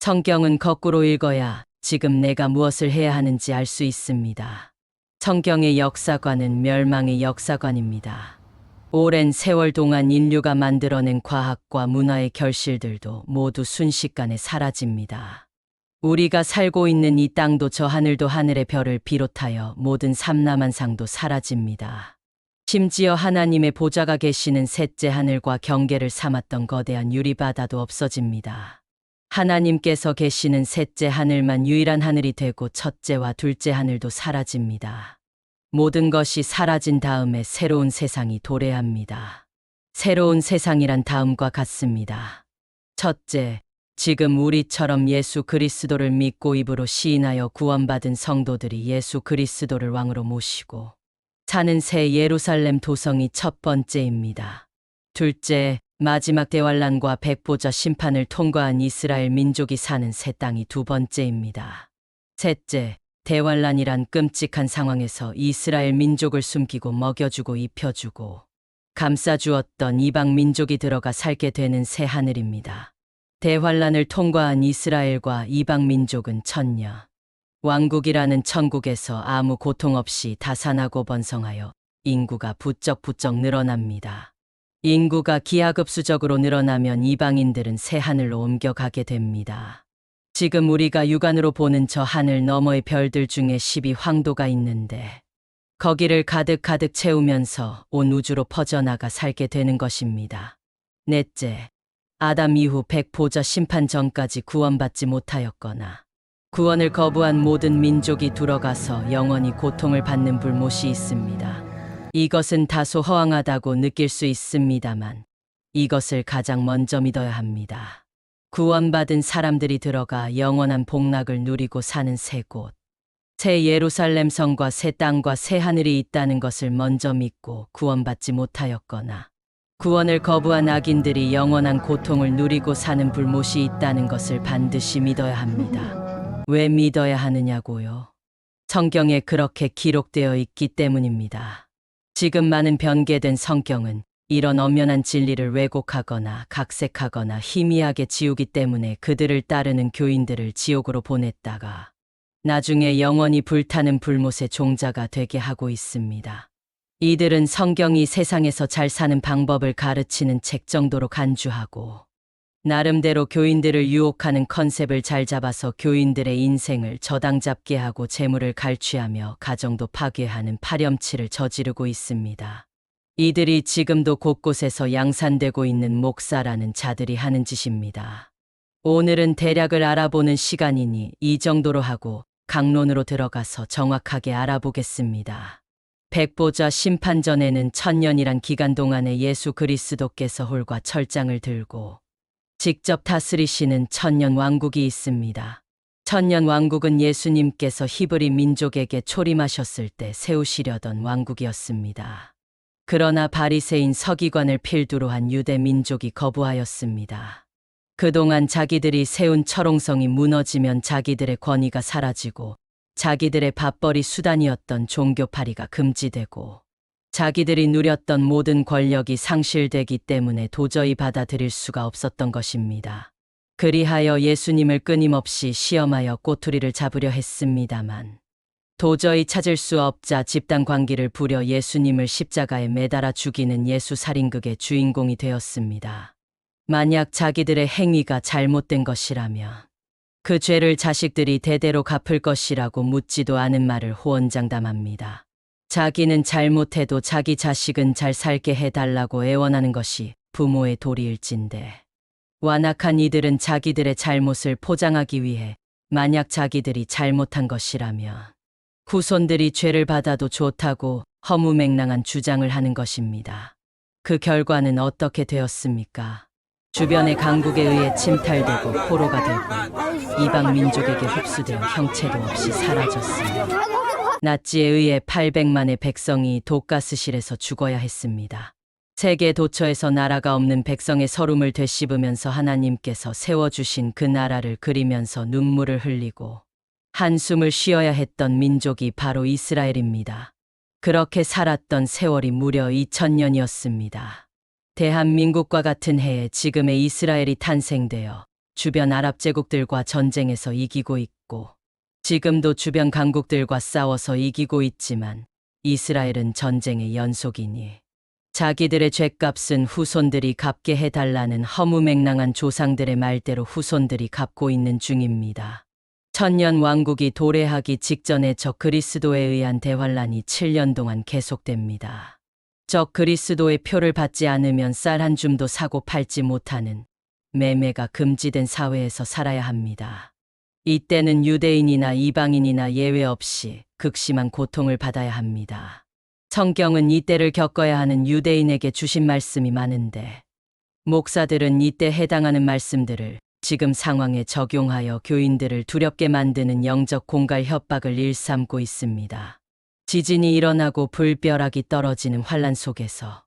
성경은 거꾸로 읽어야 지금 내가 무엇을 해야 하는지 알 수 있습니다. 성경의 역사관은 멸망의 역사관입니다. 오랜 세월 동안 인류가 만들어낸 과학과 문화의 결실들도 모두 순식간에 사라집니다. 우리가 살고 있는 이 땅도 저 하늘도 하늘의 별을 비롯하여 모든 삼라만상도 사라집니다. 심지어 하나님의 보좌가 계시는 셋째 하늘과 경계를 삼았던 거대한 유리바다도 없어집니다. 하나님께서 계시는 셋째 하늘만 유일한 하늘이 되고 첫째와 둘째 하늘도 사라집니다. 모든 것이 사라진 다음에 새로운 세상이 도래합니다. 새로운 세상이란 다음과 같습니다. 첫째, 지금 우리처럼 예수 그리스도를 믿고 입으로 시인하여 구원받은 성도들이 예수 그리스도를 왕으로 모시고 사는 새 예루살렘 도성이 첫 번째입니다. 둘째, 마지막 대환란과 백보자 심판을 통과한 이스라엘 민족이 사는 새 땅이 두 번째입니다. 셋째, 대환란이란 끔찍한 상황에서 이스라엘 민족을 숨기고 먹여주고 입혀주고 감싸주었던 이방 민족이 들어가 살게 되는 새 하늘입니다. 대환란을 통과한 이스라엘과 이방 민족은 천년 왕국이라는 천국에서 아무 고통 없이 다산하고 번성하여 인구가 부쩍부쩍 늘어납니다. 인구가 기하급수적으로 늘어나면 이방인들은 새 하늘로 옮겨가게 됩니다. 지금 우리가 육안으로 보는 저 하늘 너머의 별들 중에 12황도가 있는데 거기를 가득 채우면서 온 우주로 퍼져나가 살게 되는 것입니다. 넷째, 아담 이후 백보자 심판 전까지 구원받지 못하였거나 구원을 거부한 모든 민족이 들어가서 영원히 고통을 받는 불못이 있습니다. 이것은 다소 허황하다고 느낄 수 있습니다만 이것을 가장 먼저 믿어야 합니다. 구원받은 사람들이 들어가 영원한 복락을 누리고 사는 새 곳, 새 예루살렘 성과 새 땅과 새 하늘이 있다는 것을 먼저 믿고 구원받지 못하였거나 구원을 거부한 악인들이 영원한 고통을 누리고 사는 불못이 있다는 것을 반드시 믿어야 합니다. 왜 믿어야 하느냐고요? 성경에 그렇게 기록되어 있기 때문입니다. 지금 많은 변개된 성경은 이런 엄연한 진리를 왜곡하거나 각색하거나 희미하게 지우기 때문에 그들을 따르는 교인들을 지옥으로 보냈다가 나중에 영원히 불타는 불못의 종자가 되게 하고 있습니다. 이들은 성경이 세상에서 잘 사는 방법을 가르치는 책 정도로 간주하고 나름대로 교인들을 유혹하는 컨셉을 잘 잡아서 교인들의 인생을 저당잡게 하고 재물을 갈취하며 가정도 파괴하는 파렴치를 저지르고 있습니다. 이들이 지금도 곳곳에서 양산되고 있는 목사라는 자들이 하는 짓입니다. 오늘은 대략을 알아보는 시간이니 이 정도로 하고 강론으로 들어가서 정확하게 알아보겠습니다. 백보자 심판 전에는 천년이란 기간 동안에 예수 그리스도께서 홀과 철장을 들고 직접 다스리시는 천년 왕국이 있습니다. 천년 왕국은 예수님께서 히브리 민족에게 초림하셨을 때 세우시려던 왕국이었습니다. 그러나 바리새인 서기관을 필두로 한 유대 민족이 거부하였습니다. 그동안 자기들이 세운 철옹성이 무너지면 자기들의 권위가 사라지고 자기들의 밥벌이 수단이었던 종교파리가 금지되고 자기들이 누렸던 모든 권력이 상실되기 때문에 도저히 받아들일 수가 없었던 것입니다. 그리하여 예수님을 끊임없이 시험하여 꼬투리를 잡으려 했습니다만 도저히 찾을 수 없자 집단 관계를 부려 예수님을 십자가에 매달아 죽이는 예수 살인극의 주인공이 되었습니다. 만약 자기들의 행위가 잘못된 것이라면 그 죄를 자식들이 대대로 갚을 것이라고 묻지도 않은 말을 호언장담합니다. 자기는 잘못해도 자기 자식은 잘 살게 해달라고 애원하는 것이 부모의 도리일진데 완악한 이들은 자기들의 잘못을 포장하기 위해 만약 자기들이 잘못한 것이라면 후손들이 죄를 받아도 좋다고 허무맹랑한 주장을 하는 것입니다. 그 결과는 어떻게 되었습니까? 주변의 강국에 의해 침탈되고 포로가 되고 이방 민족에게 흡수되어 형체도 없이 사라졌습니다. 나치에 의해 800만의 백성이 독가스실에서 죽어야 했습니다. 세계 도처에서 나라가 없는 백성의 서름을 되씹으면서 하나님께서 세워주신 그 나라를 그리면서 눈물을 흘리고 한숨을 쉬어야 했던 민족이 바로 이스라엘입니다. 그렇게 살았던 세월이 무려 2000년이었습니다. 대한민국과 같은 해에 지금의 이스라엘이 탄생되어 주변 아랍 제국들과 전쟁에서 이기고 있고 지금도 주변 강국들과 싸워서 이기고 있지만 이스라엘은 전쟁의 연속이니 자기들의 죗값은 후손들이 갚게 해달라는 허무맹랑한 조상들의 말대로 후손들이 갚고 있는 중입니다. 천년 왕국이 도래하기 직전에 적 그리스도에 의한 대환란이 7년 동안 계속됩니다. 적 그리스도의 표를 받지 않으면 쌀 한 줌도 사고 팔지 못하는 매매가 금지된 사회에서 살아야 합니다. 이때는 유대인이나 이방인이나 예외 없이 극심한 고통을 받아야 합니다. 성경은 이때를 겪어야 하는 유대인에게 주신 말씀이 많은데 목사들은 이때 해당하는 말씀들을 지금 상황에 적용하여 교인들을 두렵게 만드는 영적 공갈 협박을 일삼고 있습니다. 지진이 일어나고 불벼락이 떨어지는 환란 속에서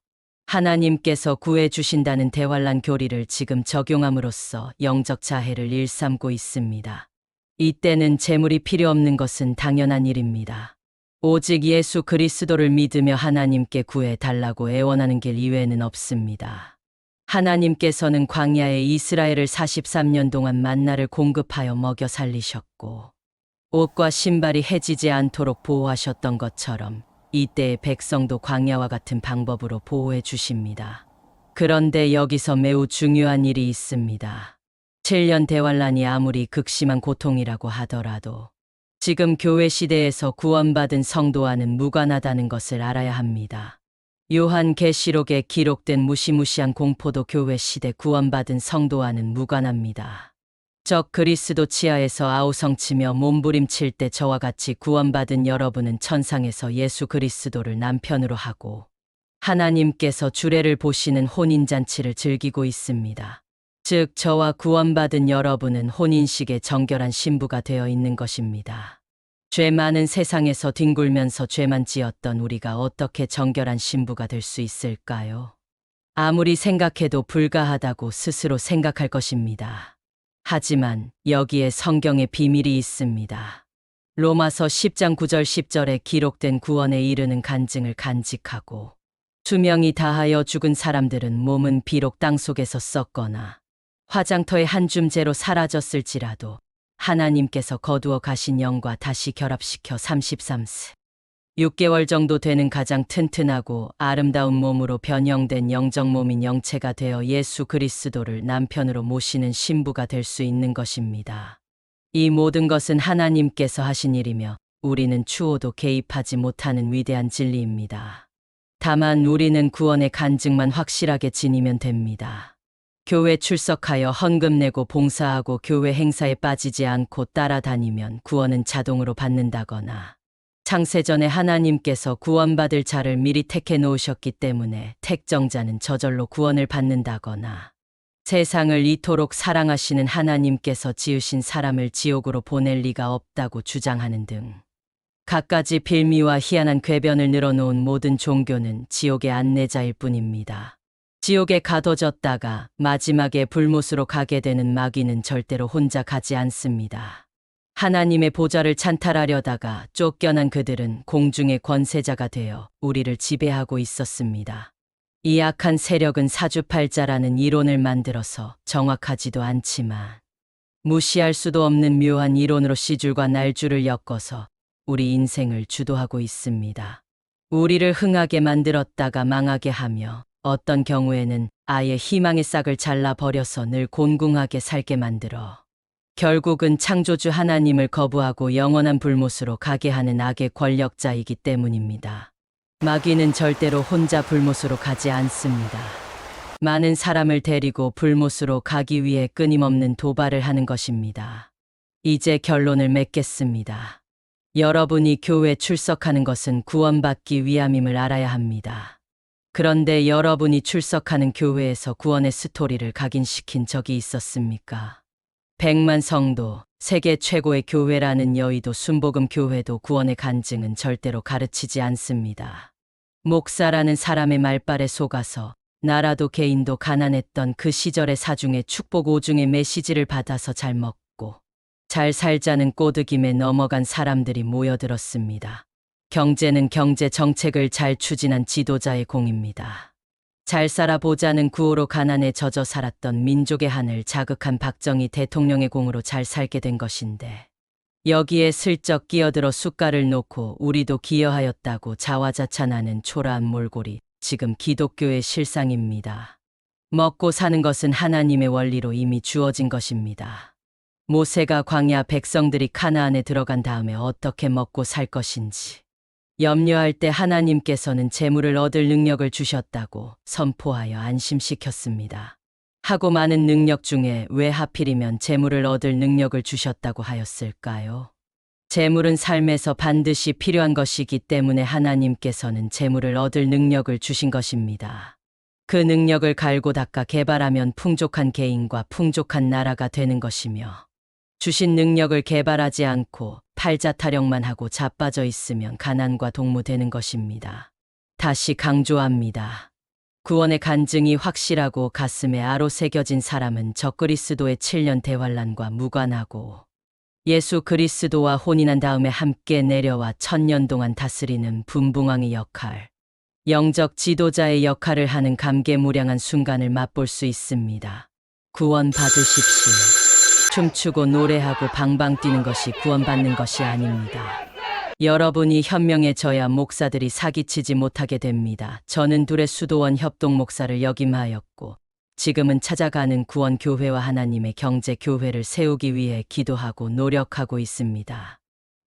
하나님께서 구해 주신다는 대환란 교리를 지금 적용함으로써 영적 자해를 일삼고 있습니다. 이때는 재물이 필요 없는 것은 당연한 일입니다. 오직 예수 그리스도를 믿으며 하나님께 구해 달라고 애원하는 길 이외에는 없습니다. 하나님께서는 광야에 이스라엘을 43년 동안 만나를 공급하여 먹여 살리셨고 옷과 신발이 해지지 않도록 보호하셨던 것처럼 이때의 백성도 광야와 같은 방법으로 보호해 주십니다. 그런데 여기서 매우 중요한 일이 있습니다. 7년 대환란이 아무리 극심한 고통이라고 하더라도 지금 교회 시대에서 구원받은 성도와는 무관하다는 것을 알아야 합니다. 요한계시록에 기록된 무시무시한 공포도 교회 시대 구원받은 성도와는 무관합니다. 적 그리스도 치하에서 아우성치며 몸부림칠 때 저와 같이 구원받은 여러분은 천상에서 예수 그리스도를 남편으로 하고 하나님께서 주례를 보시는 혼인잔치를 즐기고 있습니다. 즉 저와 구원받은 여러분은 혼인식의 정결한 신부가 되어 있는 것입니다. 죄 많은 세상에서 뒹굴면서 죄만 지었던 우리가 어떻게 정결한 신부가 될 수 있을까요? 아무리 생각해도 불가하다고 스스로 생각할 것입니다. 하지만 여기에 성경의 비밀이 있습니다. 로마서 10장 9절 10절에 기록된 구원에 이르는 간증을 간직하고 수명이 다하여 죽은 사람들은 몸은 비록 땅속에서 썩거나 화장터의 한 줌재로 사라졌을지라도 하나님께서 거두어 가신 영과 다시 결합시켜 33세 6개월 정도 되는 가장 튼튼하고 아름다운 몸으로 변형된 영적 몸인 영체가 되어 예수 그리스도를 남편으로 모시는 신부가 될 수 있는 것입니다. 이 모든 것은 하나님께서 하신 일이며 우리는 추호도 개입하지 못하는 위대한 진리입니다. 다만 우리는 구원의 간증만 확실하게 지니면 됩니다. 교회 출석하여 헌금 내고 봉사하고 교회 행사에 빠지지 않고 따라다니면 구원은 자동으로 받는다거나 창세전에 하나님께서 구원받을 자를 미리 택해 놓으셨기 때문에 택정자는 저절로 구원을 받는다거나 세상을 이토록 사랑하시는 하나님께서 지으신 사람을 지옥으로 보낼 리가 없다고 주장하는 등 갖가지 빌미와 희한한 궤변을 늘어놓은 모든 종교는 지옥의 안내자일 뿐입니다. 지옥에 가둬졌다가 마지막에 불못으로 가게 되는 마귀는 절대로 혼자 가지 않습니다. 하나님의 보좌를 찬탈하려다가 쫓겨난 그들은 공중의 권세자가 되어 우리를 지배하고 있었습니다. 이 악한 세력은 사주팔자라는 이론을 만들어서 정확하지도 않지만 무시할 수도 없는 묘한 이론으로 씨줄과 날줄을 엮어서 우리 인생을 주도하고 있습니다. 우리를 흥하게 만들었다가 망하게 하며 어떤 경우에는 아예 희망의 싹을 잘라버려서 늘 곤궁하게 살게 만들어 결국은 창조주 하나님을 거부하고 영원한 불못으로 가게 하는 악의 권력자이기 때문입니다. 마귀는 절대로 혼자 불못으로 가지 않습니다. 많은 사람을 데리고 불못으로 가기 위해 끊임없는 도발을 하는 것입니다. 이제 결론을 맺겠습니다. 여러분이 교회 출석하는 것은 구원받기 위함임을 알아야 합니다. 그런데 여러분이 출석하는 교회에서 구원의 스토리를 각인시킨 적이 있었습니까? 100만 성도, 세계 최고의 교회라는 여의도 순복음 교회도 구원의 간증은 절대로 가르치지 않습니다. 목사라는 사람의 말발에 속아서 나라도 개인도 가난했던 그 시절의 사중에 축복 오중의 메시지를 받아서 잘 먹고 잘 살자는 꼬드김에 넘어간 사람들이 모여들었습니다. 경제는 경제 정책을 잘 추진한 지도자의 공입니다. 잘 살아보자는 구호로 가난에 젖어 살았던 민족의 한을 자극한 박정희 대통령의 공으로 잘 살게 된 것인데 여기에 슬쩍 끼어들어 숟갈을 놓고 우리도 기여하였다고 자화자찬하는 초라한 몰골이 지금 기독교의 실상입니다. 먹고 사는 것은 하나님의 원리로 이미 주어진 것입니다. 모세가 광야 백성들이 가나안에 들어간 다음에 어떻게 먹고 살 것인지 염려할 때 하나님께서는 재물을 얻을 능력을 주셨다고 선포하여 안심시켰습니다. 하고 많은 능력 중에 왜 하필이면 재물을 얻을 능력을 주셨다고 하였을까요? 재물은 삶에서 반드시 필요한 것이기 때문에 하나님께서는 재물을 얻을 능력을 주신 것입니다. 그 능력을 갈고 닦아 개발하면 풍족한 개인과 풍족한 나라가 되는 것이며 주신 능력을 개발하지 않고 팔자타령만 하고 자빠져 있으면 가난과 동무되는 것입니다. 다시 강조합니다. 구원의 간증이 확실하고 가슴에 아로 새겨진 사람은 적그리스도의 7년 대환란과 무관하고 예수 그리스도와 혼인한 다음에 함께 내려와 1000년 동안 다스리는 분봉왕의 역할, 영적 지도자의 역할을 하는 감개무량한 순간을 맛볼 수 있습니다. 구원 받으십시오. 춤추고 노래하고 방방 뛰는 것이 구원받는 것이 아닙니다. 여러분이 현명해져야 목사들이 사기치지 못하게 됩니다. 저는 둘의 수도원 협동 목사를 역임하였고 지금은 찾아가는 구원교회와 하나님의 경제교회를 세우기 위해 기도하고 노력하고 있습니다.